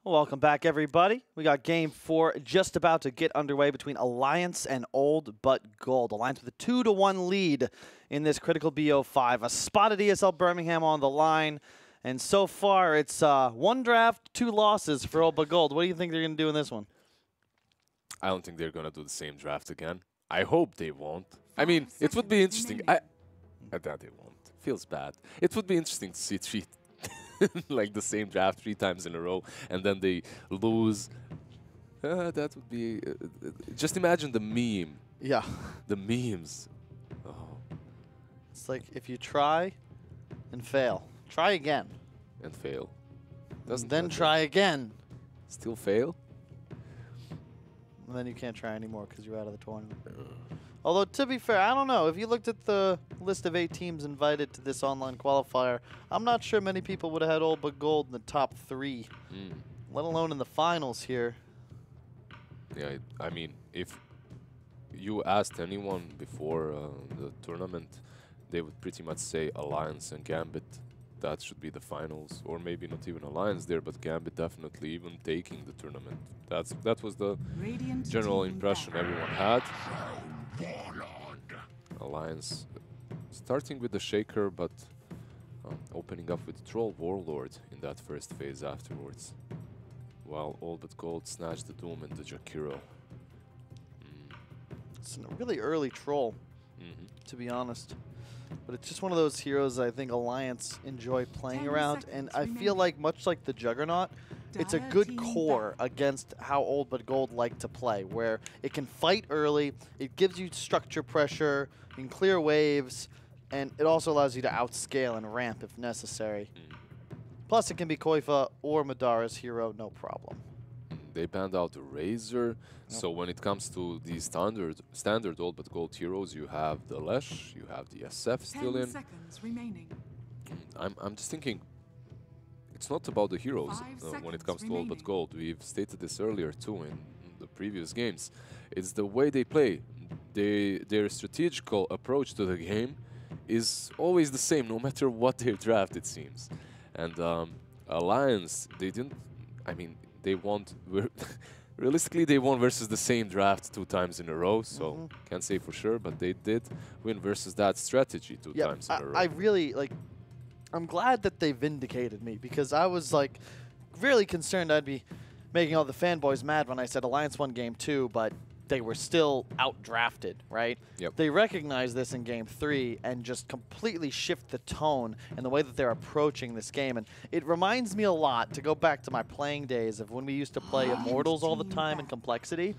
Welcome back, everybody. We got game 4 just about to get underway between Alliance and Old But Gold. Alliance with a 2-1 lead in this critical BO5. A spotted ESL Birmingham on the line. And so far, it's 1 draft, 2 losses for Old But Gold. What do you think they're going to do in this one? I don't think they're going to do the same draft again. I hope they won't. I mean, it would be interesting. I doubt they won't. Feels bad. It would be interesting to see like the same draft 3 times in a row, and then they lose. That would be... just imagine the meme. Yeah. The memes. Oh. It's like if you try and fail. Try again. And fail. Doesn't then matter. try again. Still fail? And then you can't try anymore because you're out of the tournament. Although, to be fair, I don't know. If you looked at the list of 8 teams invited to this online qualifier, I'm not sure many people would have had Old But Gold in the top 3, let alone in the finals here. Yeah, I mean, if you asked anyone before the tournament, they would pretty much say Alliance and Gambit. That should be the finals, or maybe not even Alliance there, but Gambit definitely even taking the tournament. That was the general impression everyone had. Alliance starting with the Shaker, but opening up with Troll Warlord in that first phase afterwards. While Old But Gold snatched the Doom and the Jakiro. It's a really early Troll, to be honest. But it's just one of those heroes I think Alliance enjoy playing around, and I feel like, much like the Juggernaut, it's a good core against how Old But Gold like to play, where it can fight early, it gives you structure pressure, you can clear waves, and it also allows you to outscale and ramp if necessary. Plus, it can be Koifa or Madara's hero, no problem. They banned out the Razor, so when it comes to the standard Old But Gold heroes, you have the Lesh, you have the SF still in. 10 seconds remaining. I'm just thinking, it's not about the heroes when it comes to Old But Gold. We've stated this earlier too in the previous games. It's the way they play. Their strategical approach to the game is always the same, no matter what their draft, it seems. And Alliance, they didn't... I mean, they won... realistically, they won versus the same draft 2 times in a row, so can't say for sure, but they did win versus that strategy 2 times in a row. I really, like... I'm glad that they vindicated me, because I was, like, really concerned I'd be making all the fanboys mad when I said Alliance won Game 2, but they were still outdrafted, right? Yep. They recognized this in Game 3 and just completely shift the tone and the way that they're approaching this game. And it reminds me a lot, to go back to my playing days, of when we used to play Immortals all the time in Complexity.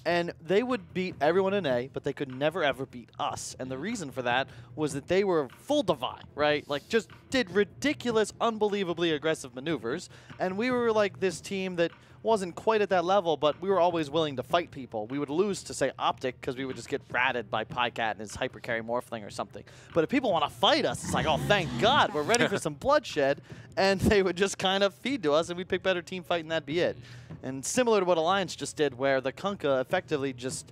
And they would beat everyone in A, but they could never, ever beat us. And the reason for that was that they were full Divide, right? Like, just did ridiculous, unbelievably aggressive maneuvers. And we were like this team that wasn't quite at that level, but we were always willing to fight people. We would lose to, say, Optic, because we would just get ratted by Pycat and his Hypercarry Morphling or something. But if people want to fight us, it's like, oh, thank God, we're ready for some bloodshed. And they would just kind of feed to us, and we'd pick better team fight, and that'd be it. And similar to what Alliance just did, where the Kunkka effectively just,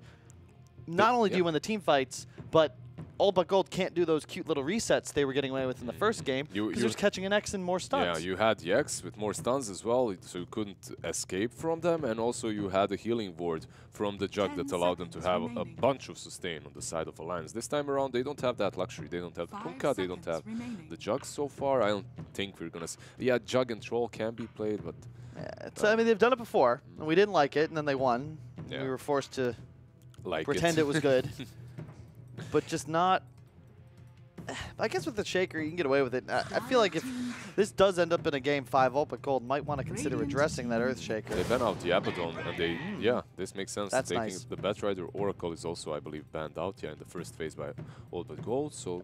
not only do you win the team fights, but Old But Gold can't do those cute little resets they were getting away with in the first game, because you're just catching an X and more stuns. Yeah, you had the X with more stuns as well, so you couldn't escape from them, and also you had a healing ward from the Jug that allowed them to have a bunch of sustain on the side of Alliance. This time around, they don't have that luxury. They don't have the Kunkka, they don't have the Jug so far. I don't think we're gonna... Yeah, Jug and Troll can be played, but... Yeah, I mean, they've done it before, and we didn't like it, and then they won. Yeah. We were forced to like pretend it was good, but just not... I guess with the Shaker, you can get away with it. I feel like if this does end up in a Game 5, Old But Gold might want to consider addressing that Earth Shaker. They banned out the Abaddon, and they... Yeah, this makes sense. That's Taking nice. The Batrider Oracle is also, I believe, banned out in the first phase by Old But Gold, so...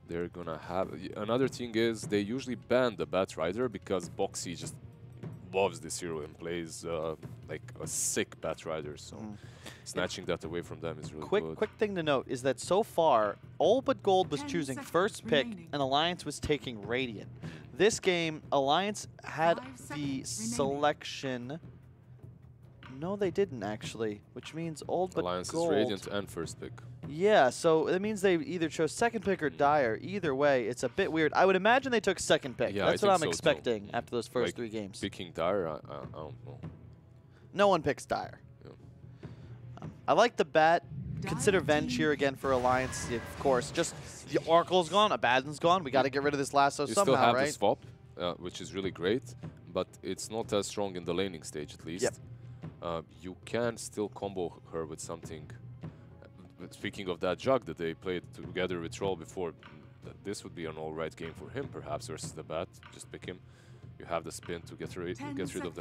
They're gonna have... Another thing is, they usually ban the Batrider because Boxy just loves this hero and plays like a sick Batrider, so snatching that away from them is really good. Quick thing to note is that so far, Old But Gold was choosing first pick and Alliance was taking Radiant. This game, Alliance had the selection No, they didn't actually, which means old but Alliance gold. is Radiant and first pick. Yeah, so it means they either chose second pick or Dire. Either way, it's a bit weird. I would imagine they took second pick. Yeah, That's I what think I'm so expecting too. after those first Like, 3 games. Picking Dire, I don't know. No one picks Dire. Yeah. I like the bat. Consider Venge here again for Alliance, of course. Just the Oracle's gone, Abaddon's gone. We got to get rid of this lasso You somehow, still have right? the swap, which is really great, but it's not as strong in the laning stage at least. Yep. You can still combo her with something. Speaking of that jug that they played together with Troll before, this would be an alright game for him perhaps versus the bat. Just pick him. You have the spin to get rid of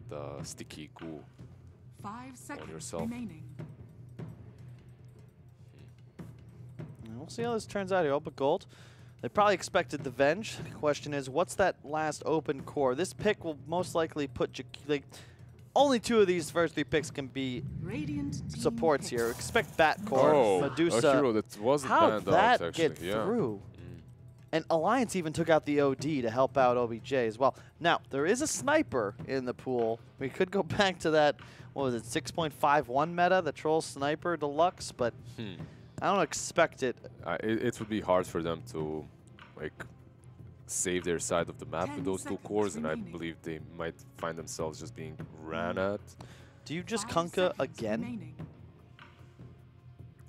the sticky goo 5 seconds on yourself. remaining. We'll see how this turns out here. Oh, but gold. They probably expected the Venge. The question is, what's that last open core? This pick will most likely put like only 2 of these first 3 picks can be Radiant supports picks. here. Expect Bat Core, Oh, Medusa. a hero that wasn't How banned that out actually. get Yeah. through? And Alliance even took out the OD to help out OBJ as well. Now, there is a sniper in the pool. We could go back to that, what was it, 6.51 meta, the Troll Sniper Deluxe, but I don't expect it. It would be hard for them to like save their side of the map with those 2 cores, and I believe they might find themselves just being ran at. Do you just 5 Kunkka seconds again? remaining.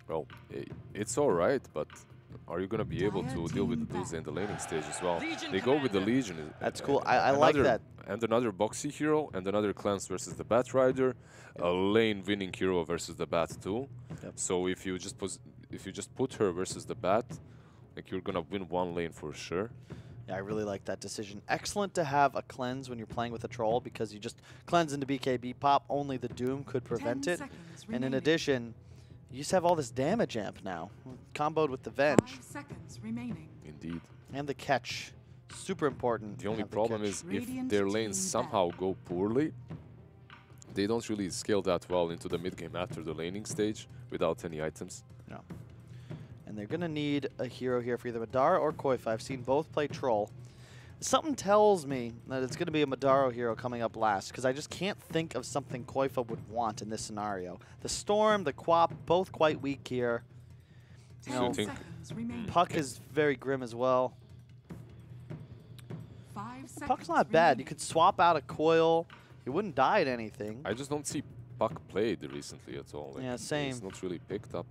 Well, it's alright, but are you going to be able to deal with the Duza in the laning stage as well? They go with the Legion. That's cool. I like that. And another boxy hero, and another cleanse versus the Bat Rider, a lane winning hero versus the Bat too. Yep. So if you just put her versus the Bat, like you're gonna win 1 lane for sure. Yeah, I really like that decision. Excellent to have a cleanse when you're playing with a troll because you just cleanse into BKB pop. Only the Doom could prevent 10 it. seconds And in remaining. addition, you just have all this damage amp now, comboed with the Venge 5 seconds remaining. Indeed. and the catch. Super important. The to only have the problem catch. is if Radiant their team lanes back. somehow go poorly, they don't really scale that well into the mid game after the laning stage without any items. No. And they're going to need a hero here for either Madara or Koifa. I've seen both play Troll. Something tells me that it's going to be a Madara hero coming up last, because I just can't think of something Koifa would want in this scenario. The Storm, the Quap, both quite weak here. You 10 know, seconds remaining. Puck is very grim as well. 5 seconds Puck's not bad. You remaining. could swap out a coil. He wouldn't die at anything. I just don't see Puck played recently at all. Like, Yeah, same. He's not really picked up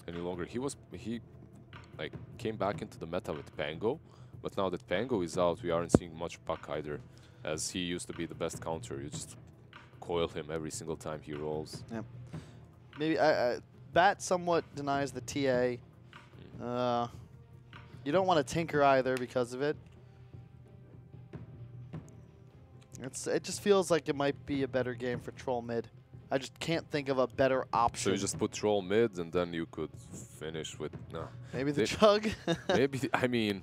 any longer. He like came back into the meta with Pango, but now that Pango is out, we aren't seeing much Puck either, as he used to be the best counter. You just coil him every single time he rolls. Yep. Maybe Bat somewhat denies the TA. You don't want to tinker either because of it. It just feels like it might be a better game for Troll mid. I just can't think of a better So option. you just put Troll mid, and then you could finish with Maybe the they- Chug. maybe. I mean,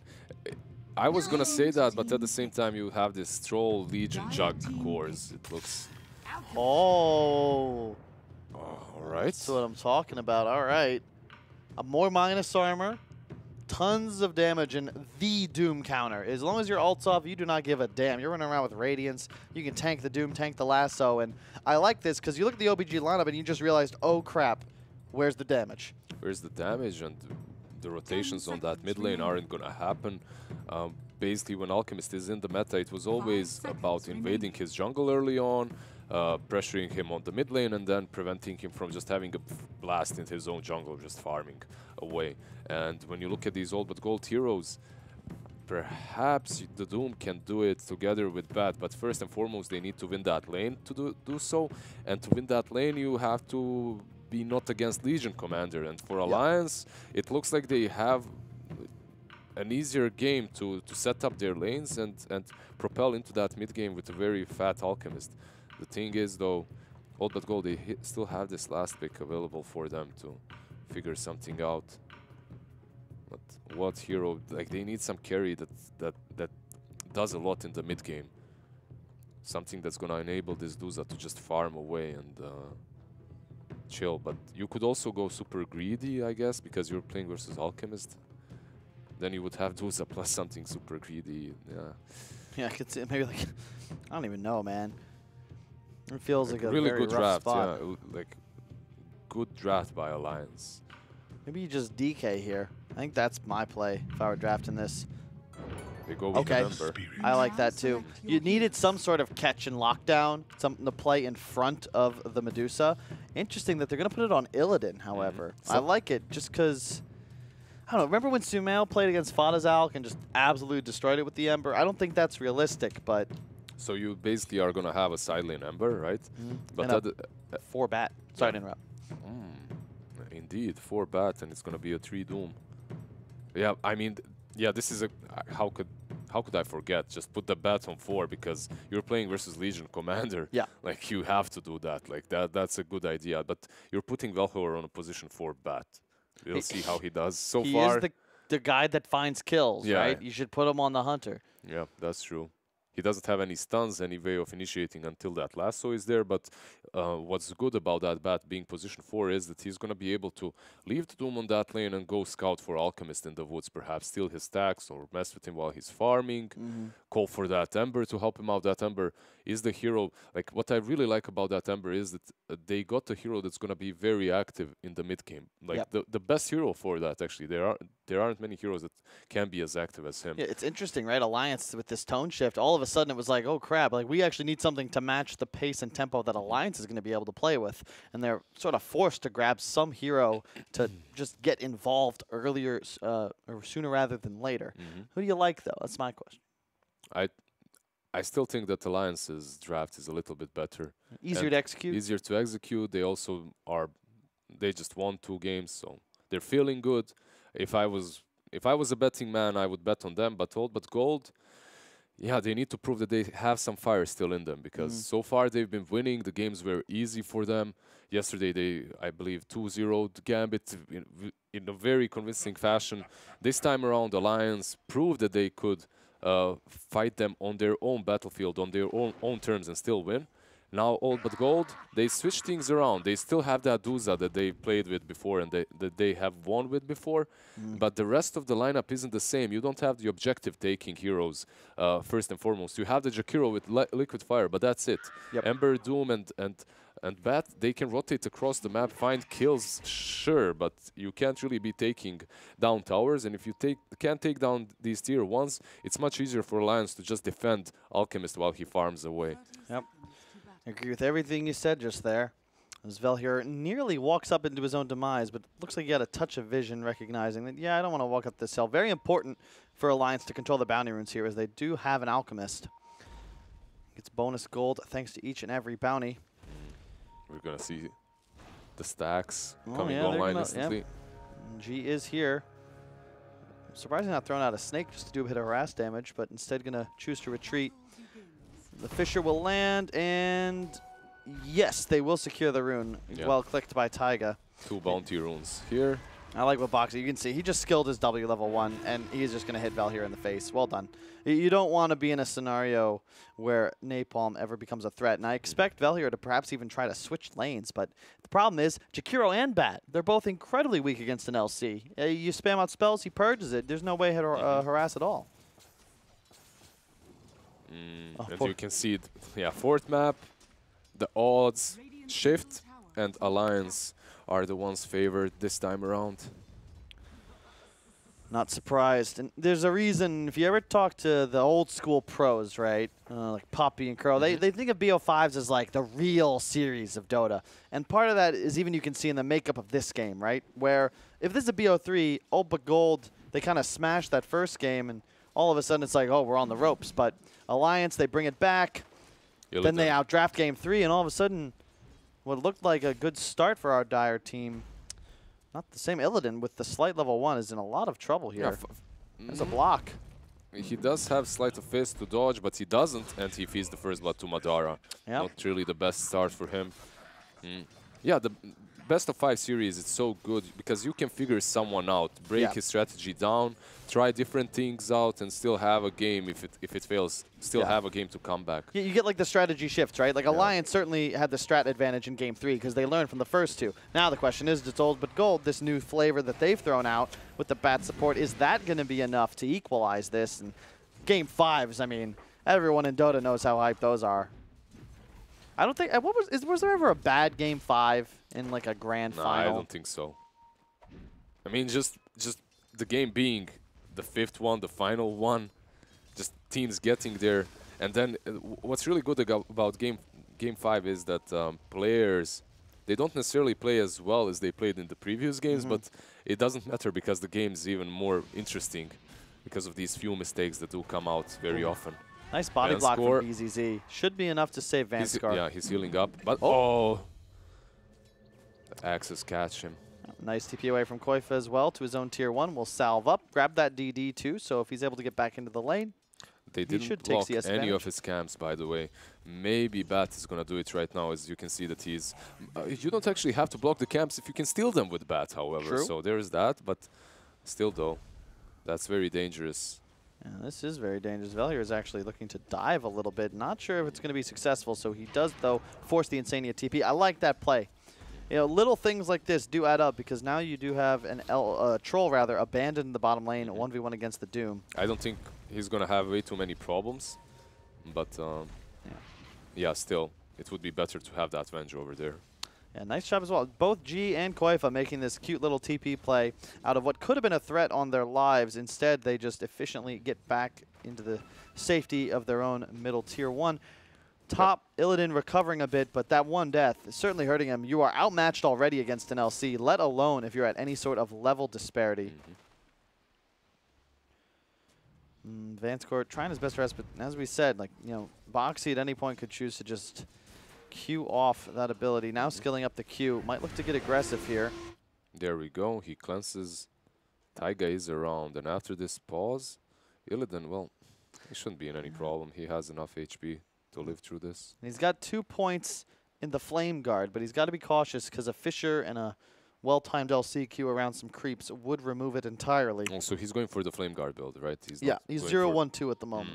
I was gonna say that, but at the same time, you have this Troll Legion Jug cores. It looks Oh. all right. That's what I'm talking about. All right. A more minus armor. Tons of damage and the Doom counter. As long as your ult's off, you do not give a damn. You're running around with Radiance. You can tank the Doom, tank the lasso. And I like this because you look at the OBG lineup and you just realized, oh crap, where's the damage? Where's the damage, and the rotations on that mid lane aren't gonna happen. Basically, when Alchemist is in the meta, it was always about invading his jungle early on, pressuring him on the mid lane, and then preventing him from just having a blast in his own jungle, just farming away. And when you look at these old but gold heroes, perhaps the Doom can do it together with Bat, but first and foremost, they need to win that lane to do so. And to win that lane, you have to be not against Legion Commander. And for Alliance, it looks like they have an easier game to set up their lanes and propel into that mid game with a very fat Alchemist. The thing is, though, old but gold, they still have this last pick available for them to figure something out. But what hero? Like, they need some carry that does a lot in the mid game. Something that's gonna enable this Duza to just farm away and chill. But you could also go super greedy, I guess, because you're playing versus Alchemist. Then you would have Duza plus something super greedy. Yeah. Yeah, I could see maybe like, I don't even know, man. It feels like a really very good rough draft. spot. Yeah, like good draft by Alliance. Maybe you just DK here. I think that's my play if I were drafting this. They go with Okay. Ember. I like that too. You needed some sort of catch and lockdown, something to play in front of the Medusa. Interesting that they're going to put it on Illidan, however. I like it just because, I don't know, remember when Sumail played against Fadazalk and just absolutely destroyed it with the Ember? I don't think that's realistic, but... So you basically are going to have a side lane Ember, right? But and that, 4 bat. Sorry to interrupt. indeed, 4 bat, and it's going to be a 3 Doom. Yeah, I mean, yeah, this is a... How could I forget? Just put the bat on 4 because you're playing versus Legion Commander. Yeah. Like, you have to do that. Like, that's a good idea. But you're putting Velhor on a position 4 bat. We'll see how he does. So He far... is the guy that finds kills, Yeah. right? You should put him on the Hunter. Yeah, that's true. He doesn't have any stuns, any way of initiating until that lasso is there, but what's good about that bat being position 4 is that he's going to be able to leave the Doom on that lane and go scout for Alchemist in the woods, perhaps steal his stacks or mess with him while he's farming, call for that Ember to help him out. That Ember is the hero. Like, what I really like about that Ember is that they got a hero that's going to be very active in the mid game. Like, the best hero for that, actually. There aren't many heroes that can be as active as him. Yeah, it's interesting, right? Alliance with this tone shift, all of a sudden it was like, oh crap, like we actually need something to match the pace and tempo that Alliance is going to be able to play with. And they're sort of forced to grab some hero to just get involved earlier or sooner rather than later. Who do you like, though? That's my question. I still think that Alliance's draft is a little bit better. Easier to execute? Easier to execute. They also are, they just won 2 games, so they're feeling good. If I was a betting man, I would bet on them, but Old But Gold, yeah, they need to prove that they have some fire still in them, because so far they've been winning. The games were easy for them. Yesterday they, I believe, 2-0'd Gambit in a very convincing fashion. This time around, Alliance proved that they could fight them on their own battlefield, on their own terms, and still win. Now, Old But Gold, they switch things around. They still have that Duza that they played with before and that they have won with before, but the rest of the lineup isn't the same. You don't have the objective-taking heroes, first and foremost. You have the Jakiro with Liquid Fire, but that's it. Ember, Doom, and Bat, they can rotate across the map, find kills, sure, but you can't really be taking down towers, and if you can't take down these tier 1s, it's much easier for Alliance to just defend Alchemist while he farms away. Yep. I agree with everything you said just there. As Velhir nearly walks up into his own demise, but looks like he had a touch of vision, recognizing that, yeah, I don't want to walk up this hill. Very important for Alliance to control the bounty runes here, as they do have an Alchemist. Gets bonus gold thanks to each and every bounty. We're going to see the stacks Oh, coming yeah, online instantly. G is here. Surprisingly not throwing out a snake just to do a bit of harass damage, but instead going to choose to retreat. The Fisher will land, and yes, they will secure the rune. Well clicked by Taiga. 2 bounty runes here. I like what Boxy, you can see, he just skilled his W level 1, and he's just going to hit Velhir in the face. Well done. You don't want to be in a scenario where Napalm ever becomes a threat, and I expect Velhir to perhaps even try to switch lanes, but the problem is, Jakiro and Bat, they're both incredibly weak against an LC. You spam out spells, he purges it, there's no way to harass at all. And you can see, fourth map, the odds shift, and Alliance are the ones favored this time around. Not surprised. And there's a reason, if you ever talk to the old school pros, right, like Poppy and Crow, they think of BO5s as like the real series of Dota. And part of that is even you can see in the makeup of this game, right, where if this is a BO3, Old But Gold, they kind of smashed that first game, and all of a sudden it's like, oh, we're on the ropes. But Alliance, they bring it back. Then they outdraft game 3, and all of a sudden, what looked like a good start for our Dire team, not the same. Illidan with the slight level 1 is in a lot of trouble here. There's a block. He does have Sleight of Fist to dodge, but he doesn't, and he feeds the first blood to Madara. Not really the best start for him. Yeah, the best of 5 series is so good because you can figure someone out, break his strategy down, try different things out, and still have a game. If it fails, still have a game to come back. You get like the strategy shifts, right? Like Alliance certainly had the strat advantage in game 3 because they learned from the first 2. Now the question is, it's Old But Gold, this new flavor that they've thrown out with the bat support, is that going to be enough to equalize this? And game 5s, I mean, everyone in Dota knows how hyped those are. I don't think. Was there ever a bad game 5 in like a grand Nah, final? I don't think so. I mean, just the game being the 5th one, the final one, just teams getting there, and then what's really good about game 5 is that players, they don't necessarily play as well as they played in the previous games, but it doesn't matter because the game's even more interesting because of these few mistakes that do come out very often. Nice body block from BZZ. Should be enough to save Vanskar. Yeah, he's healing up, but oh! The axes catch him. Nice TP away from Koifa as well to his own tier 1. Will salve up, grab that DD too, so if he's able to get back into the lane, they didn't block any of his camps, by the way. Maybe Bat is going to do it right now, as you can see that he's... you don't actually have to block the camps if you can steal them with Bat, however. True. So there is that, but still though, that's very dangerous. Yeah, this is very dangerous. Velier is actually looking to dive a little bit. Not sure if it's going to be successful, so he does, though, force the Insania TP. I like that play. You know, little things like this do add up because now you do have an troll abandoned in the bottom lane, 1v1 against the Doom. I don't think he's going to have way too many problems, but yeah, still, it would be better to have that Venge over there. Yeah, nice job as well. Both G and Koifa making this cute little TP play out of what could have been a threat on their lives. Instead, they just efficiently get back into the safety of their own middle tier 1. Top, Illidan recovering a bit, but that one death is certainly hurting him. You are outmatched already against an LC, let alone if you're at any sort of level disparity. Vanskor trying his best to rest, but as we said, like, you know, Boxy at any point could choose to just Q off that ability. Now skilling up the Q. Might look to get aggressive here. There we go. He cleanses. Taiga is around, and after this pause, Illidan, well, he shouldn't be in any problem. He has enough HP to live through this. And he's got 2 points in the Flame Guard, but he's got to be cautious because a Fissure and a well-timed LCQ around some creeps would remove it entirely. Oh, so he's going for the Flame Guard build, right? He's he's 0-1-2 at the moment.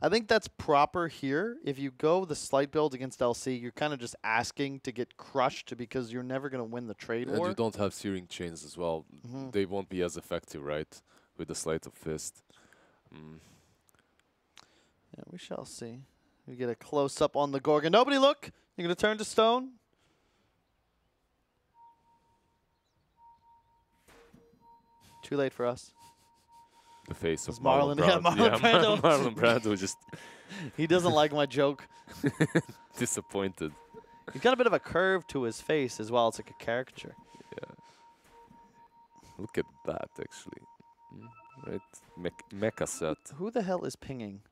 I think that's proper here. If you go the slight build against LC, you're kind of just asking to get crushed because you're never going to win the trade war. And you don't have Searing Chains as well. They won't be as effective, right, with the Sleight of Fist. Yeah, we shall see. We get a close-up on the Gorgon. Nobody look! You're going to turn to stone? Too late for us. The face of Marlon. Marlon Brando. Yeah, Marlon Brando. Marlon Brando just... He doesn't like my joke. Disappointed. He's got a bit of a curve to his face as well. It's like a caricature. Yeah. Look at that, actually. Right? Mecha set. Who the hell is pinging?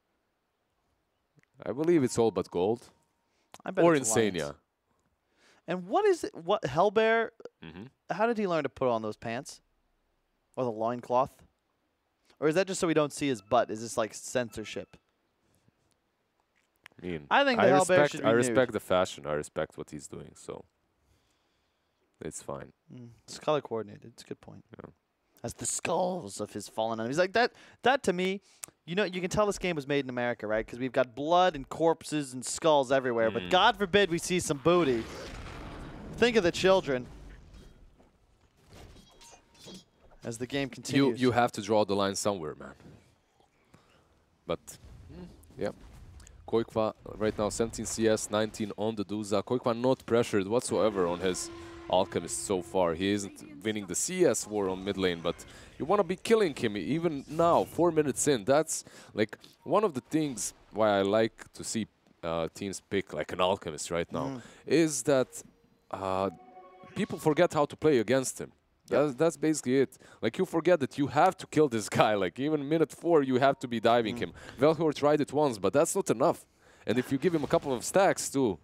I believe it's all but gold. I bet or it's Insania. Lions. And what is it? What Hellbear? How did he learn to put on those pants? Or the loincloth? Or is that just so we don't see his butt? Is this like censorship? I think the Hellbear should be I respect the fashion. I respect what he's doing, so it's fine. It's color coordinated. It's a good point. Yeah. As the skulls of his fallen enemies. Like that to me, you know, you can tell this game was made in America, right? Because we've got blood and corpses and skulls everywhere. But God forbid we see some booty. Think of the children. As the game continues. You have to draw the line somewhere, man. But, yeah. Koikva right now 17 CS, 19 on the Duza. Koikva not pressured whatsoever on his Alchemist so far. He isn't winning the CS war on mid lane, but you want to be killing him even now, 4 minutes in. That's like one of the things why I like to see teams pick like an Alchemist right now, is that people forget how to play against him. That's basically it. Like, you forget that you have to kill this guy. Like, even minute 4, you have to be diving him. Velhor tried it once, but that's not enough. And if you give him a couple of stacks, too,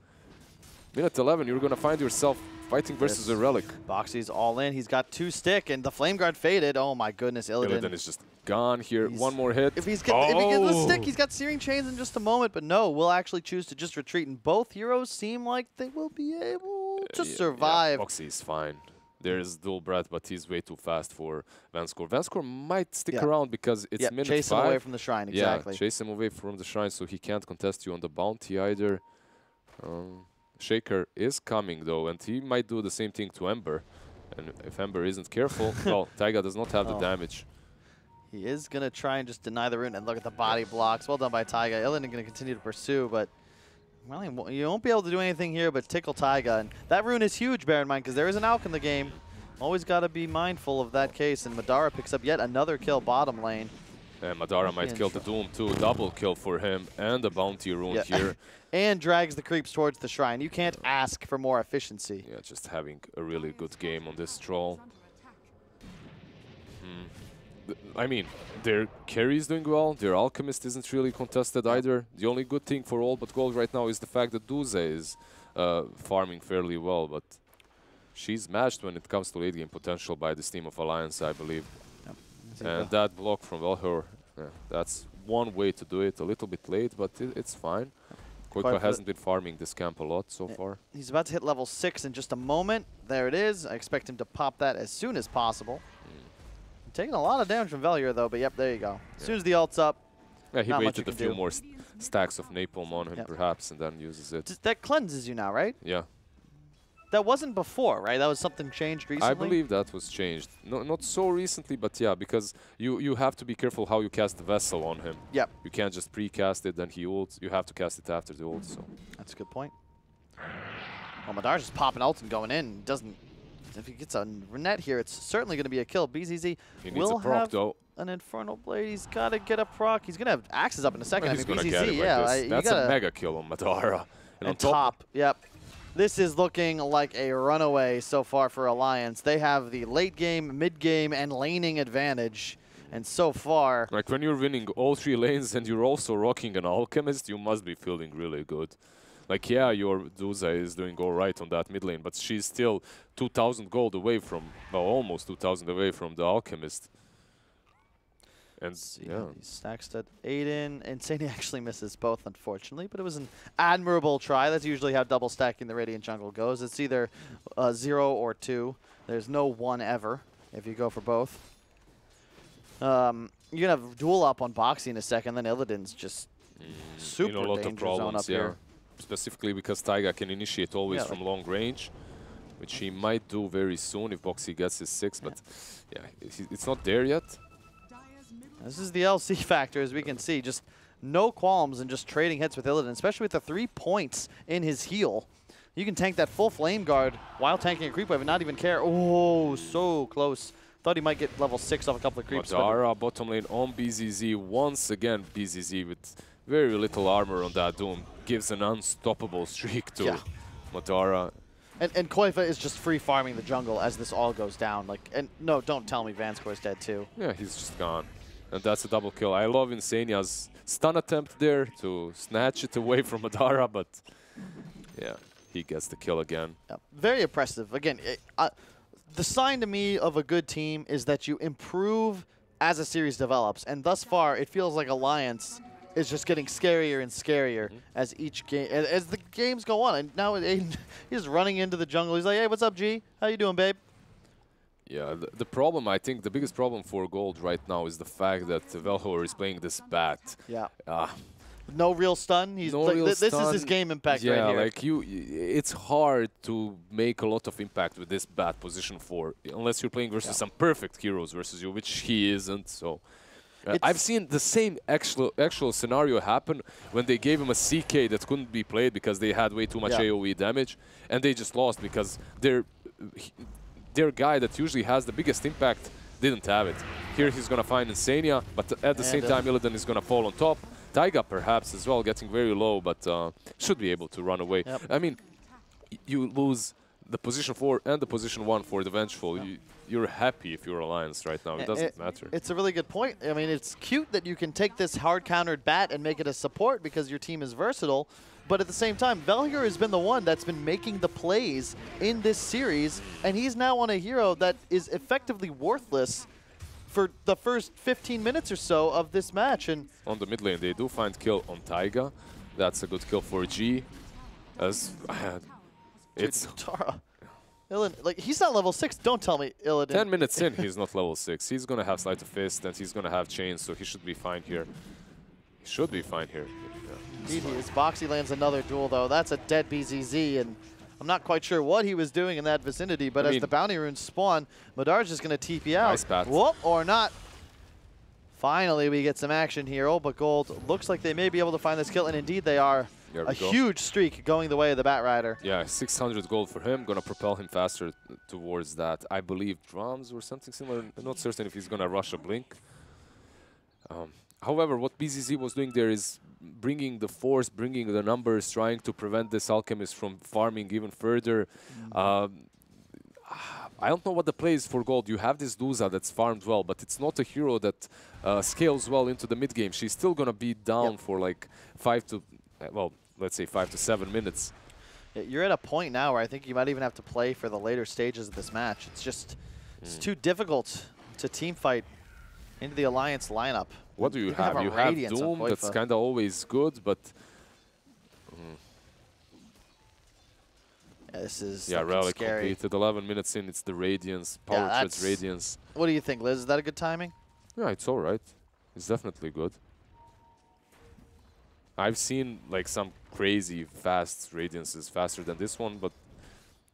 minute 11, you're going to find yourself fighting versus a Relic. Boxy's all in. He's got 2 stick, and the Flame Guard faded. Oh, my goodness. Illidan is just gone here. One more hit. If he gets the stick, he's got Searing Chains in just a moment. But no, we'll actually choose to just retreat. And both heroes seem like they will be able to survive. Yeah, Boxy's fine. There's dual breath, but he's way too fast for Vanskor. Vanskor might stick around because it's minute 5. Chase him away from the shrine, exactly. Yeah, chase him away from the shrine so he can't contest you on the bounty either. Shaker is coming, though, and he might do the same thing to Ember. And if Ember isn't careful, well, Taiga does not have the damage. He is going to try and just deny the rune, and look at the body blocks. Well done by Taiga. Illidan going to continue to pursue, but Well, you won't be able to do anything here but tickle Taiga. And that rune is huge, bear in mind, because there is an Alk in the game. Always got to be mindful of that case. And Madara picks up yet another kill bottom lane. And Madara might kill the Doom too. Double kill for him and the bounty rune here. And drags the creeps towards the shrine. You can't ask for more efficiency. Yeah, just having a really good game on this troll. I mean, their carry is doing well. Their alchemist isn't really contested either. The only good thing for all but gold right now is the fact that Duze is farming fairly well, but she's matched when it comes to late game potential by this team of Alliance, I believe. And that block from Velhor, that's one way to do it. A little bit late, but it's fine. Koiko hasn't been farming this camp a lot so far. He's about to hit level 6 in just a moment. There it is. I expect him to pop that as soon as possible. Taking a lot of damage from Velhor though, but yep, there you go. As soon as the ult's up, yeah, he waited a few more stacks of napalm on him perhaps and then uses it. That cleanses you now, right? Yeah. That wasn't before, right? That was something changed recently? I believe that was changed. No, not so recently, but yeah, because you have to be careful how you cast the vessel on him. Yep. You can't just pre-cast it, then he ults. You have to cast it after the ult, so. That's a good point. Well, Madar's just popping ult and going in. Doesn't... If he gets a net here, it's certainly going to be a kill. BZZ will have an Infernal Blade. He's got to get a proc. He's going to have axes up in a second. Well, he's going to get him like this. That's a mega kill on Madara. And on top, yep. This is looking like a runaway so far for Alliance. They have the late game, mid game, and laning advantage. And so far... Like when you're winning all 3 lanes and you're also rocking an Alchemist, you must be feeling really good. Like, yeah, your Duze is doing all right on that mid lane, but she's still 2,000 gold away from, well, almost 2,000 away from the Alchemist. And yeah. He stacks at Aiden. Insane actually misses both, unfortunately, but it was an admirable try. That's usually how double stacking the Radiant jungle goes. It's either 0 or 2. There's no 1 ever if you go for both. You're going to have duel up on Boxy in a second, then Illidan's just super a lot danger of problems, zone up here. Specifically because Taiga can initiate always from long range, which he might do very soon if Boxy gets his 6, but yeah, it's not there yet. This is the LC factor, as we can see. Just no qualms and just trading hits with Illidan, especially with the 3 points in his heal. You can tank that full flame guard while tanking a creep wave and not even care. Oh, so close. Thought he might get level 6 off a couple of creeps. Madara bottom lane on BZZ. Once again, BZZ with very little armor on that Doom gives an unstoppable streak to Madara. And Koifa is just free farming the jungle as this all goes down. Like, and no, don't tell me Vanscore's dead too. Yeah, he's just gone. And that's a double kill. I love Insania's stun attempt there to snatch it away from Madara, but yeah, he gets the kill again. Yeah, very impressive. Again, the sign to me of a good team is that you improve as a series develops. And thus far, it feels like Alliance is just getting scarier and scarier as each game, as the games go on. And now he's running into the jungle. He's like, "Hey, what's up, G? How you doing, babe?" Yeah, the problem, I think, the biggest problem for Gold right now is the fact that Velhor is playing this bat. Yeah. No real stun. He's like, this is his game impact right here. Yeah, like it's hard to make a lot of impact with this bat position 4, unless you're playing versus some perfect heroes versus you, which he isn't. So I've seen the same actual scenario happen when they gave him a CK that couldn't be played because they had way too much AoE damage, and they just lost because their guy that usually has the biggest impact didn't have it. Here he's going to find Insania, but at the same time Illidan is going to fall on top. Taiga perhaps as well, getting very low, but should be able to run away. I mean, you lose the position 4 and the position 1 for the Vengeful. You're happy if you're Alliance right now. It doesn't matter. It's a really good point. I mean, it's cute that you can take this hard-countered bat and make it a support because your team is versatile. But at the same time, Velhor has been the one that's been making the plays in this series, and he's now on a hero that is effectively worthless for the first 15 minutes or so of this match. And on the mid lane, they do find kill on Taiga. That's a good kill for G. As it's Tara. Illidan, like, he's not level 6. Don't tell me Illidan. 10 minutes in, he's not level 6. He's going to have Sleight of Fist, and he's going to have Chains, so he should be fine here. He should be fine here. Indeed, his Boxy lands another duel, though. That's a dead BZZ, and I'm not quite sure what he was doing in that vicinity, but as the bounty runes spawn, Madar's just going to TP out. Nice path. Whoop, or not. Finally, we get some action here. Oh, but Gold looks like they may be able to find this kill, and indeed they are. There A we go. huge streak going the way of the Bat Rider. Yeah, 600 gold for him. Gonna propel him faster towards that. I believe drums or something similar. I'm not certain if he's gonna rush a blink. However, what BZZ was doing there is bringing the force, bringing the numbers, trying to prevent this Alchemist from farming even further. I don't know what the play is for gold. You have this Duza that's farmed well, but it's not a hero that scales well into the mid game. She's still gonna be down for like 5 to, well, let's say 5 to 7 minutes. You're at a point now where I think you might even have to play for the later stages of this match. It's just it's too difficult to team fight into the Alliance lineup. What do you have? A You have Radiance on Doom, that's Koifa. kind of always good, but Yeah, this is yeah, looking Relic scary. completed. 11 minutes in, it's the Radiance, Power Treads that's- Radiance. What do you think, Liz? Is that a good timing? Yeah, it's all right. It's definitely good. I've seen like some crazy fast Radiances faster than this one, but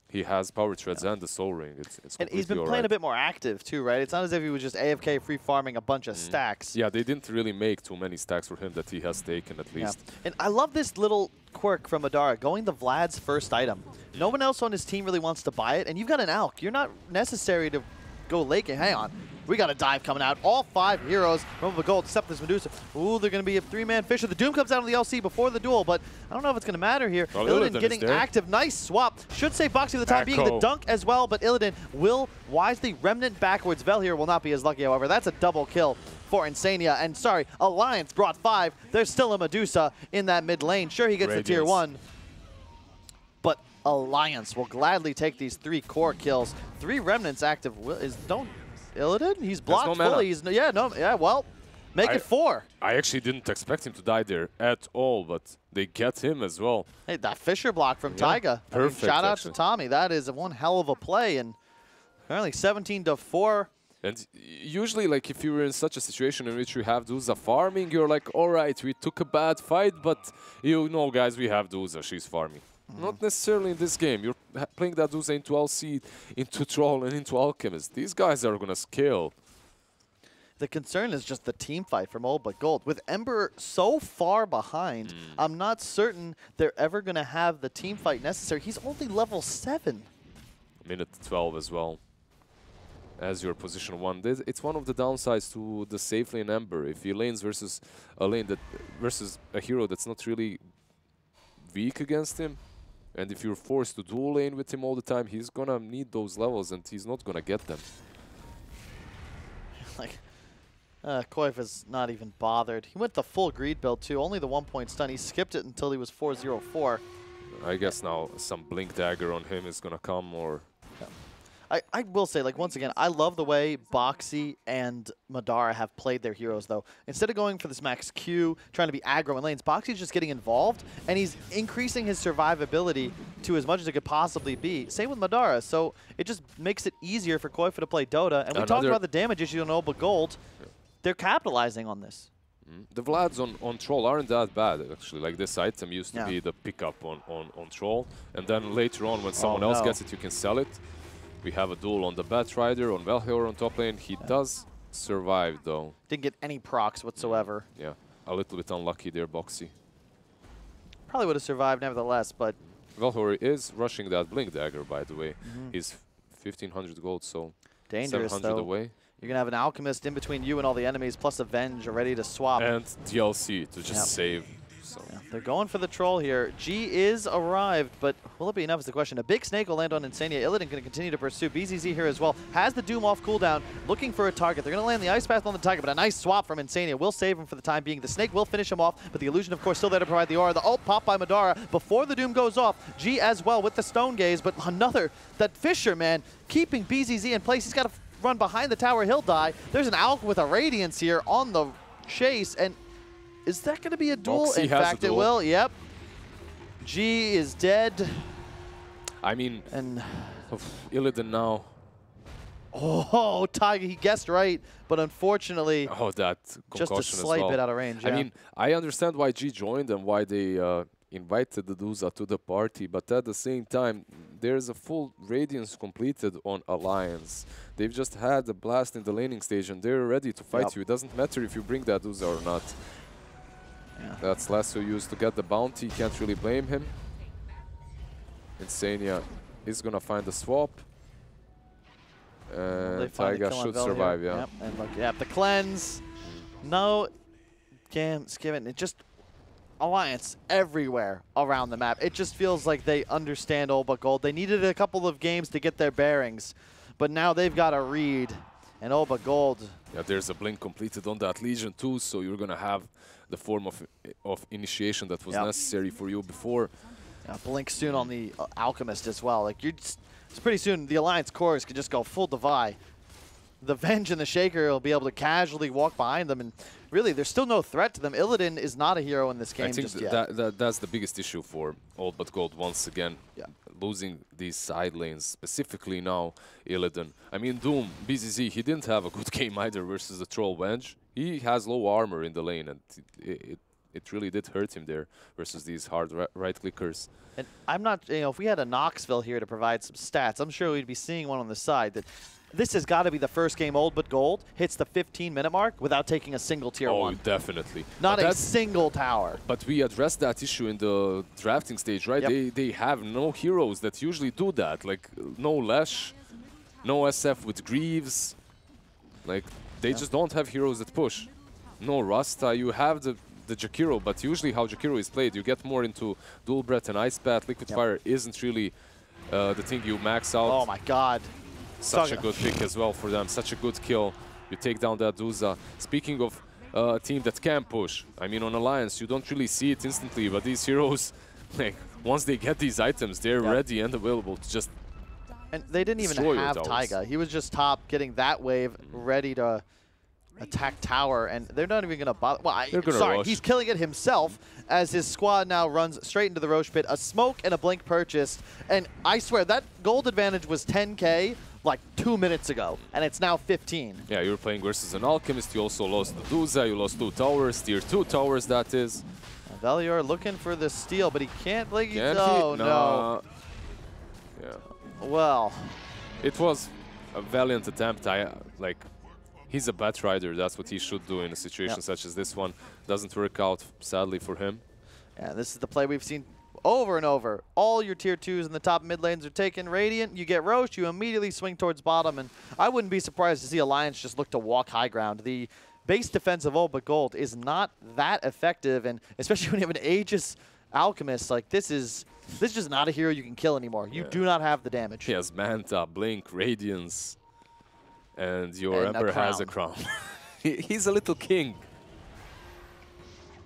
he has Power Treads and the Soul Ring. It's And he's completely been all playing right. a bit more active too, right? It's not as if he was just AFK free farming a bunch of stacks. Yeah, they didn't really make too many stacks for him that he has taken at least. And I love this little quirk from Madara, going to Vlad's first item. No one else on his team really wants to buy it, and you've got an Alk. You're not necessary to go lake and hang on. We got a dive coming out. All 5 heroes from the gold, except this Medusa. Ooh, they're going to be a 3-man Fisher. The Doom comes out on the LC before the duel, but I don't know if it's going to matter here. Well, Illidan Illidan getting is there. active. Nice swap. Should save Boxy for the time being. The Echo. dunk as well, but Illidan will wisely remnant backwards. Vel here will not be as lucky, however. That's a double kill for Insania. And sorry, Alliance brought 5. There's still a Medusa in that mid lane. Sure, he gets the tier Radiance. 1. But Alliance will gladly take these 3 core kills. 3 remnants active. Don't Illidan? He's blocked no mana. fully. Well, make it 4. I actually didn't expect him to die there at all, but they get him as well. Hey, that Fisher block from Taiga. perfect, Shout out actually. to Tommy. That is one hell of a play. And apparently 17-4. And usually, like, if you were in such a situation in which you have Duza farming, you're like, all right, we took a bad fight, but you know, guys, we have Duza, she's farming. Not necessarily in this game. You're playing that Duza into LC, into Troll, and into Alchemist. These guys are going to scale. The concern is just the team fight from old but gold. With Ember so far behind, I'm not certain they're ever going to have the team fight necessary. He's only level 7. Minute 12 as well. As your position 1. It's one of the downsides to the safe lane Ember. If he lanes versus a lane versus a hero that's not really weak against him, and if you're forced to dual lane with him all the time, he's gonna need those levels and he's not gonna get them. Like, Koifa's not even bothered. He went the full greed build too, only the 1-point stun. He skipped it until he was 4-0-4. I guess now some Blink Dagger on him is gonna come, or... I will say, like, once again, I love the way Boxy and Madara have played their heroes, though. Instead of going for this max Q, trying to be aggro in lanes, Boxy's just getting involved, and he's increasing his survivability to as much as it could possibly be. Same with Madara, so it just makes it easier for Koifa to play Dota. And we talked about the damage issue on Oba Gold. They're capitalizing on this. The Vlads on Troll aren't that bad, actually. Like, this item used to be the pickup on Troll, and then later on, when someone else gets it, you can sell it. We have a duel on the Bat Rider, on Valhalla on top lane. He does survive, though. Didn't get any procs whatsoever. Yeah, a little bit unlucky there, Boxy. Probably would have survived nevertheless, but... Valhalla is rushing that Blink Dagger, by the way. He's 1,500 gold, so dangerous, 700 though. away. You're going to have an Alchemist in between you and all the enemies, plus Avenge ready to swap. And DLC to just save. So. Yeah, they're going for the troll here. G is arrived, but will it be enough is the question. A big snake will land on Insania. Illidan going to continue to pursue. BZZ here as well. Has the Doom off cooldown, looking for a target. They're going to land the Ice Path on the Tiger, but a nice swap from Insania will save him for the time being. The snake will finish him off, but the illusion, of course, still there to provide the aura. The ult pop by Madara before the Doom goes off. G as well with the Stone Gaze, but another, that Fisher, man, keeping BZZ in place. He's got to run behind the tower. He'll die. There's an Alk with a Radiance here on the chase, and is that going to be a duel? Boxy In has fact, a it duel. will. Yep. G is dead. I mean, And Illidan now. oh, Tiger, he guessed right, but unfortunately, Oh, that just a concussion slight as well. bit out of range. I Yeah. mean, I understand why G joined and why they invited the Duza to the party, but at the same time, there's a full Radiance completed on Alliance. They've just had a blast in the laning stage and they're ready to fight you. It doesn't matter if you bring that Duza or not. That's Lasso used to get the bounty. Can't really blame him. Insania is gonna find a swap. And Taiga should survive, yeah. Yep. And look, yeah, the cleanse. No games given. It just Alliance everywhere around the map. It just feels like they understand All But Gold. They needed a couple of games to get their bearings, but now they've got a read. And All But Gold. Yeah, there's a blink completed on that Legion too, so you're gonna have the form of initiation that was necessary for you before. Yeah, blink soon on the Alchemist as well. Like it's pretty soon the Alliance cores can just go full Divide. The Venge and the Shaker will be able to casually walk behind them, and really there's still no threat to them. Illidan is not a hero in this game just yet. That's the biggest issue for All But Gold once again. Yeah. Losing these side lanes, specifically now Illidan. I mean, Doom, BZZ, he didn't have a good game either versus the Troll Venge. He has low armor in the lane, and it really did hurt him there versus these hard right-clickers. And I'm not, if we had a Knoxville here to provide some stats, I'm sure we'd be seeing one on the side that this has got to be the first game All But Gold hits the 15-minute mark without taking a single tier 1. Oh, definitely. Not a single tower. But we addressed that issue in the drafting stage, right? Yep. They have no heroes that usually do that. Like, no Lesh, no SF with Greaves. Like, they just don't have heroes that push. No Rasta. You have the Jakiro, but usually how Jakiro is played, you get more into Dual Breath and Ice Path. Liquid Fire isn't really the thing you max out. Oh my god. Such a good pick as well for them. Such a good kill. You take down that Duza. Speaking of a team that can push, I mean, on Alliance, you don't really see it instantly, but these heroes, like, once they get these items, they're ready and available to just And they didn't even have Taiga. He was just top, getting that wave ready to attack tower, and they're not even going to bother. Well, sorry, he's killing it himself as his squad now runs straight into the Roche pit. A smoke and a blink purchased, and I swear that gold advantage was 10K like 2 minutes ago, and it's now 15. Yeah, you're playing versus an Alchemist. You also lost the Duza. You lost 2 towers, tier 2 towers, that is. Valior looking for the steal, but he can't. Like, no. Yeah. Well, it was a valiant attempt. He's a bat rider. That's what he should do in a situation such as this one. Doesn't work out, sadly, for him. Yeah, this is the play we've seen over and over. All your tier 2s in the top mid lanes are taken. Radiant, you get Roche, you immediately swing towards bottom, and I wouldn't be surprised to see Alliance just look to walk high ground. The base defense of All But Gold is not that effective, and especially when you have an Aegis Alchemist, like this is just not a hero you can kill anymore. You do not have the damage. He has Manta, Blink, Radiance, and your Emperor has a crown. He's a little king.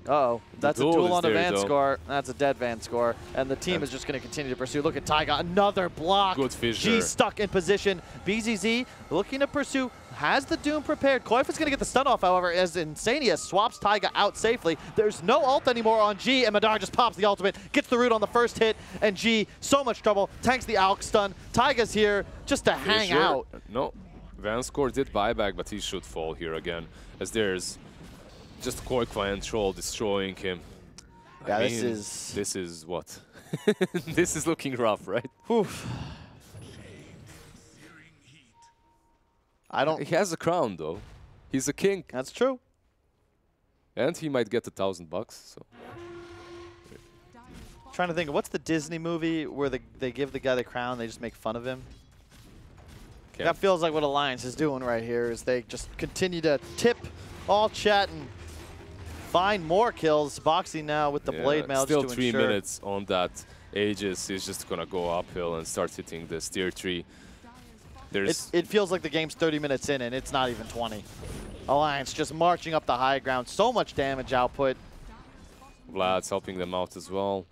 Uh-oh, that's a duel on a Van score. That's a dead Van score. And the team is just going to continue to pursue. Look at Taiga, another block. Good fissure. G stuck in position. BZZ looking to pursue, has the Doom prepared. Koif is going to get the stun off, however, as Insania swaps Taiga out safely. There's no ult anymore on G, and Madar just pops the ultimate, gets the root on the first hit, and G, so much trouble, tanks the Alk stun. Taiga's here just to hang out. No, Van score did buyback, but he should fall here again, as there's just Koikwa and Troll destroying him. Yeah, I mean, this is what? This is looking rough, right? Oof. He has a crown, though. He's a king. That's true. And he might get $1,000 bucks. So. Trying to think of what's the Disney movie where they give the guy the crown, they just make fun of him. Okay. That feels like what Alliance is doing right here. Is they just continue to tip all chat and find more kills. Boxing now with the blade mail. Still just to 3 ensure. minutes on that. Aegis is just gonna go uphill and start hitting this tier 3. It feels like the game's 30 minutes in and it's not even 20. Alliance just marching up the high ground. So much damage output. Vlad's helping them out as well.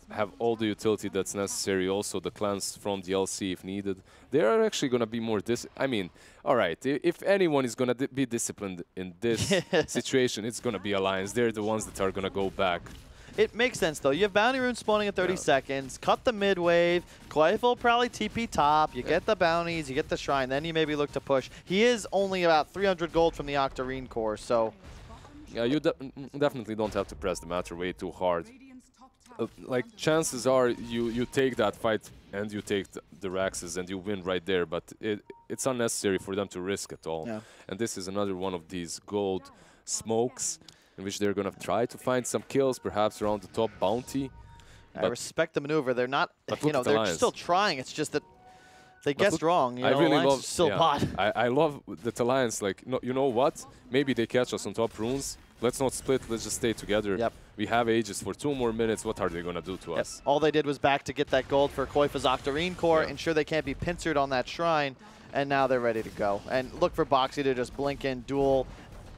Have all the utility that's necessary. Also the clans from the LC if needed. They are actually going to be more I mean, all right, if anyone is going to be disciplined in this situation, it's going to be Alliance. They're the ones that are going to go back. It makes sense, though. You have Bounty Rune spawning in 30 seconds. Cut the mid wave. Koif will probably TP top. You get the bounties. You get the shrine. Then you maybe look to push. He is only about 300 gold from the Octarine core, so... Yeah, you definitely don't have to press the matter way too hard. Like, chances are you take that fight and you take the Raxes and you win right there, but it's unnecessary for them to risk at all. Yeah. And this is another one of these gold smokes in which they're going to try to find some kills, perhaps around the top bounty. I respect the maneuver. They're not, you know, they're still trying. It's just that they guessed wrong. You know, I really love still bot. I love that Alliance. Like, no, you know what? Maybe they catch us on top runes. Let's not split. Let's just stay together. Yep. We have Aegis for 2 more minutes. What are they going to do to us? All they did was back to get that gold for Koifa's Octarine core, Yeah. ensure they can't be pincered on that shrine, and now they're ready to go. And look for Boxy to just blink in, duel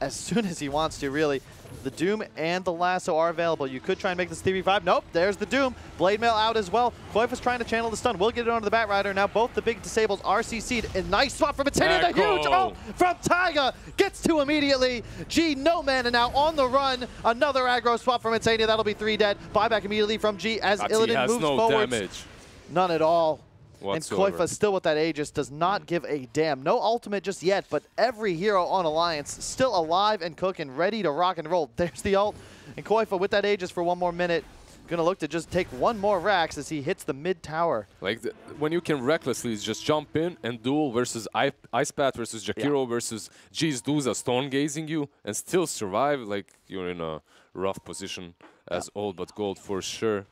as soon as he wants to, really. The Doom and the Lasso are available. You could try and make this 3v5. Nope, there's the Doom. Blade Mail out as well. Koifa's trying to channel the stun. We'll get it onto the Bat Rider. Now both the big disables are CC'd. A nice swap from Matania. The huge ult from Taiga. Gets 2 immediately. G, no mana now on the run. Another aggro swap from Matania. That'll be 3 dead. Buyback immediately from G as Illidan moves forward. Damage None at all. whatsoever. And Koifa still with that Aegis, does not give a damn. No ultimate just yet, but every hero on Alliance still alive and cooking, ready to rock and roll. There's the ult. And Koifa with that Aegis for 1 more minute. Gonna look to just take 1 more Rax as he hits the mid tower. Like, when you can recklessly just jump in and duel versus Ice Path versus Jakiro versus G's Duza stone gazing you and still survive, like, you're in a rough position as Old But Gold for sure.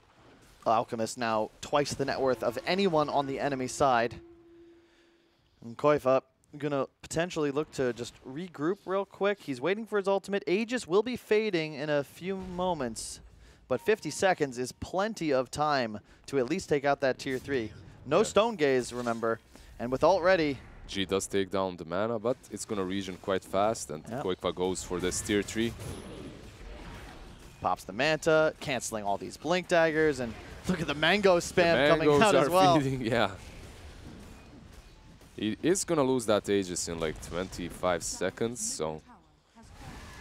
Alchemist now twice the net worth of anyone on the enemy side. And Koifa gonna potentially look to just regroup real quick. He's waiting for his ultimate. Aegis will be fading in a few moments, but 50 seconds is plenty of time to at least take out that tier 3. No stone gaze, remember, and with ult ready. G does take down the mana, but it's gonna regen quite fast, and Koifa goes for this tier 3. Pops the Manta, canceling all these blink daggers, and look at the mango spam coming out as well. Feeding, yeah. He is going to lose that Aegis in like 25 seconds, so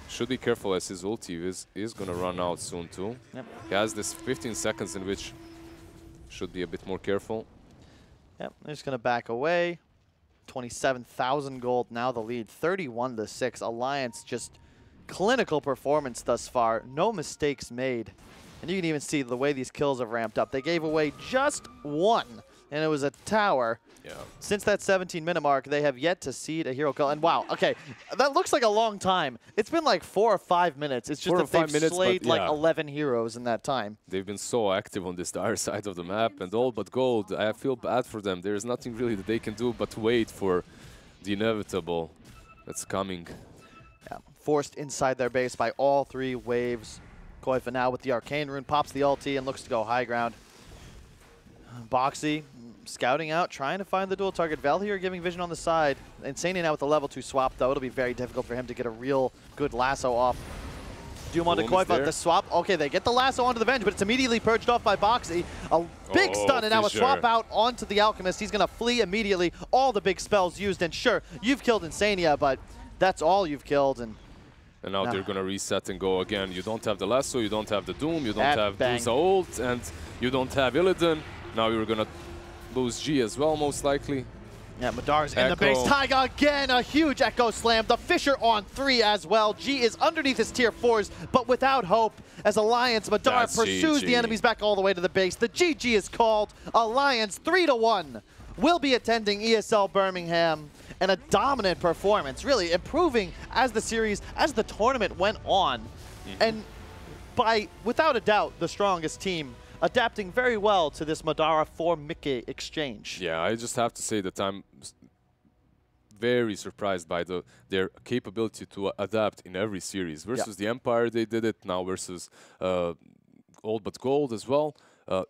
should be careful as his ulti is going to run out soon too. Yep. He has this 15 seconds in which should be a bit more careful. Yep, they're just going to back away. 27,000 gold, now the lead, 31-6. Alliance just clinical performance thus far, no mistakes made. And you can even see the way these kills have ramped up. They gave away just 1, and it was a tower. Yeah. Since that 17-minute mark, they have yet to seed a hero kill. And wow, okay, that looks like a long time. It's been like 4 or 5 minutes. It's just that they've slayed like 11 heroes in that time. They've been so active on this dire side of the map, and All But Gold, I feel bad for them. There's nothing really that they can do but wait for the inevitable that's coming. Yeah, forced inside their base by all 3 waves. Koifa now with the Arcane Rune, pops the ulti and looks to go high ground. Boxy scouting out, trying to find the dual target. Valhyr giving vision on the side. Insania now with the level 2 swap, though. It'll be very difficult for him to get a real good lasso off. Doom onto Koifa, the swap. Okay, they get the lasso onto the Venge, but it's immediately purged off by Boxy. A big stun, and now a swap out onto the Alchemist. He's going to flee immediately. All the big spells used, and sure, you've killed Insania, but that's all you've killed. And now they're going to reset and go again. You don't have the lasso, you don't have the Doom, you don't have Duza ult, and you don't have Illidan. Now you're going to lose G as well, most likely. Yeah, Madar's in the base. Taiga again, a huge Echo Slam. The Fisher on 3 as well. G is underneath his tier 4s, but without hope. As Alliance, Madar pursues the enemies back all the way to the base. The GG is called. Alliance 3-1 will be attending ESL Birmingham. And a dominant performance, really improving as the series, as the tournament went on. And without a doubt, the strongest team, adapting very well to this Madara for Mickey exchange. Yeah, I just have to say that I'm very surprised by their capability to adapt in every series. Versus the Empire, they did it. Now versus All But Gold as well.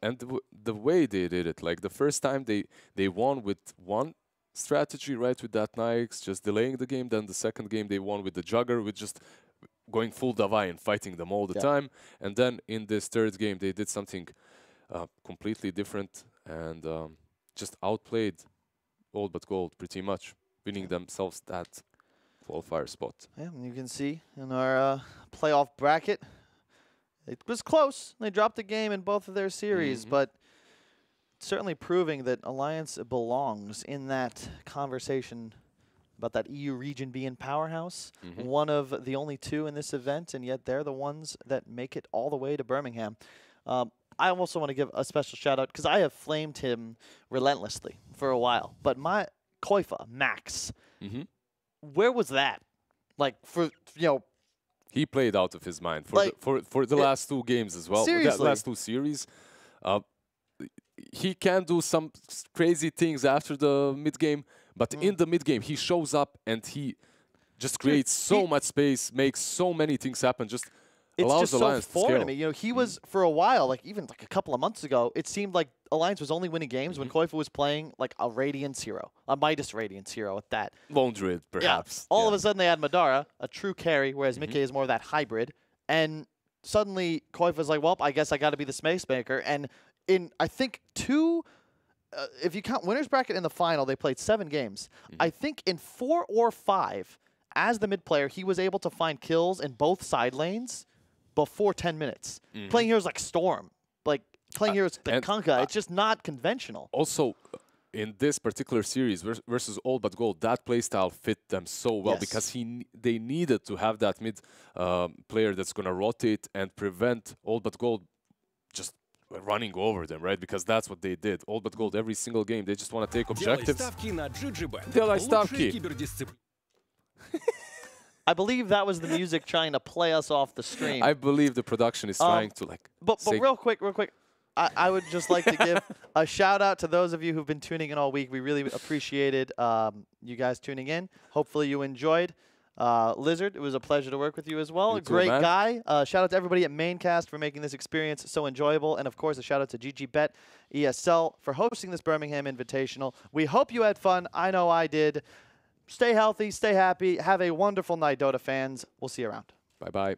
And the way they did it, like the first time they won with 1 strategy, right, with that Nyx, just delaying the game. Then the second game they won with the Jugger, with just going full Davai and fighting them all the time. And then in this third game they did something completely different and just outplayed All But Gold pretty much, winning themselves that qualifier spot. Yeah, and you can see in our playoff bracket, it was close. They dropped the game in both of their series, but certainly proving that Alliance belongs in that conversation about that EU Region being powerhouse. One of the only 2 in this event, and yet they're the ones that make it all the way to Birmingham. I also want to give a special shout out, because I have flamed him relentlessly for a while. But my Koifa, Max, where was that? Like, for, He played out of his mind Like, for the last 2 games as well. Seriously. The last 2 series. He can do some crazy things after the mid game, but in the mid game he shows up and he just creates so much space, makes so many things happen. Just it's allows just so Alliance to foreign to scale. me. You know, he was for a while, like even like a couple of months ago, it seemed like Alliance was only winning games when Koifu was playing like a Radiance hero, a Midas Radiance hero at that. Lone Druid, perhaps. All of a sudden they had Madara, a true carry, whereas Mickey is more of that hybrid. And suddenly Koifu's like, well, I guess I got to be the space maker. And in, I think, if you count winners bracket in the final, they played 7 games. I think in 4 or 5, as the mid player, he was able to find kills in both side lanes before 10 minutes. Playing heroes like Storm, like playing heroes like Kunkka, it's just not conventional. Also, in this particular series versus All But Gold, that playstyle fit them so well because they needed to have that mid player that's going to rotate and prevent All But Gold just running over them, right? Because that's what they did. All But Gold every single game. They just want to take objectives. Делай ставки. I believe that was the music trying to play us off the stream. I believe the production is trying to like. But real quick, I would just like to give a shout out to those of you who've been tuning in all week. We really appreciated you guys tuning in. Hopefully you enjoyed. Lizard, it was a pleasure to work with you as well. You too, Great man. guy. Shout out to everybody at Maincast for making this experience so enjoyable. And, of course, a shout out to GG.BET ESL for hosting this Birmingham Invitational. We hope you had fun. I know I did. Stay healthy, stay happy. Have a wonderful night, Dota fans. We'll see you around. Bye-bye.